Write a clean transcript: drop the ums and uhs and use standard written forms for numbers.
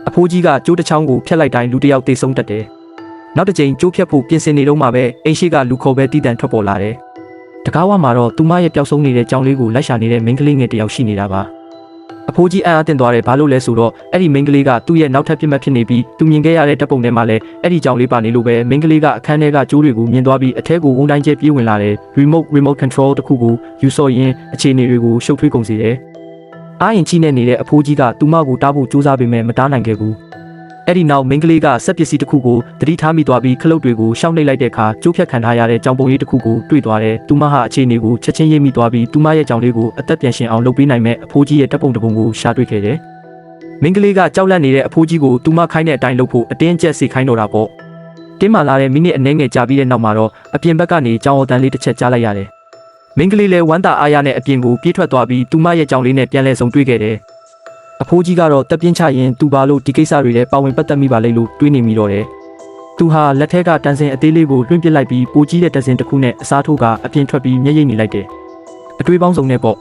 အဖိုးကြီးကကျိုးတစ်ချောင်းကိုဖျက်လိုက်တိုင်းလူတစ်ယောက်သေဆုံးတတ်တယ်နောက်တစ်ချိန်ကျိုးဖြတ်ဖို့ပြင်ဆင်နေတော့မှပဲအိမ်ရှိကလူခေါ်ပဲတီးတန့်ထွက်ပေါ်လာတယ်တကားဝမှာတော့သူမရဲ့ပျောက်ဆုံးနေတဲ့ကြောင်လေးကိုလိုက်ရှာနေတဲ့မိန်းကလေးငယ်တစ်ယောက်ရှိနေတာပါအဖိုးကြီးအံ့အားသင့်သွားတယ်ဘာလို့လဲဆိုတော့အဲ့ဒီမိန်းကလေးကသူ့ရဲ့နောက်ထပ်ပြစ်မှတ်ဖြစ်နေပြီးသူမြင်ခဲ့ရတဲ့တပ်ပုံထဲမှာလည်းအဲ့ဒီကြောင်လေးပါနေလို့ပဲမိန်းကလေးကအခန်းထဲကကျိုးတွေကိုမြင်သွားပြီးအထဲကိုဝုန်းတိုင်းကျဲပြေးဝင်လာတယ် remote control တစ်ခုကိုယူဆော့ရင်းအခြေအနေတွေကိုရှုပ်ထွေးကုန်စေတယ်အားရင်ကြီးနေနေတဲ့အဖိုးကြီးကသူမကိုတားဖို့ကြိုးစားပေမဲ့မတားနိုင်ခဲ့ဘူးအဲ့ဒီနောက်မိန်းကလေးကစက်ပစ္စည်းတစ်ခုကိုသတိထားမိသွားပြီးခလုတ်တွေကိုရှောက်နှိပ်လိုက်တဲ့အခါကျိုးဖြတ်ခံထားရတဲ့ကြောင်ပုံလေးတစ်ခုကိုတွေ့သွားတယ်သူမဟာအခြေအနေကိုချက်ချင်းရိပ်မိသွားပြီးသူမရဲ့ကြောင်လေးကိုအသက်ပြန်ရှင်အောင်လုပ်ပေးနိုင်မဲ့အဖိုးကြီးရဲ့တပ်ပုံတစ်ပုံကိုရှာတွေ့ခဲ့တယ်မိန်းကလေးကကြောက်လန့်နေတဲ့အဖိုးကြီးကိုသူမခိုင်းတဲ့အတိုင်းလုပ်ဖို့အတင်းကျပ်စေခိုင်းတော့တာပေါ့တင်းမာလာတဲ့မိနစ်အနည်းငယ်ကြာပြီးတဲ့နောက်မှာတော့အပြင်ဘက်ကနေကြောင်အော်တန်းလေးတစ်ချက်ကြားလိုက်ရတယ်မိန်းကလေးလည်းဝမ်းသာအားရနဲ့အပြင်ကိုပြေးထွက်သွားပြီးသူမရဲ့ကြောင်လေးနဲ့ပြန်လဲဆုံတွေ့ခဲ့တယ်အဖိုးကြီးကတော့တက်ပြင်းချရင်သူဘာလို့ဒီကိစ္စတွေလဲပါဝင်ပတ်သက်မိပါလိမ့်လို့တွေးနေမိတော့တယ်သူဟာလက်ထက်ကတန်စင်အသေးလေးကိုလွှင့်ပစ်လိုက်ပြီးပိုကြီးတဲ့တန်စင်တစ်ခုနဲ့အစားထိုးကအပြင်ထွက်ပြီးမျက်ရည်နေလိုက်တယ်အတွေးပေါင်းစုံနဲ့ပေါ့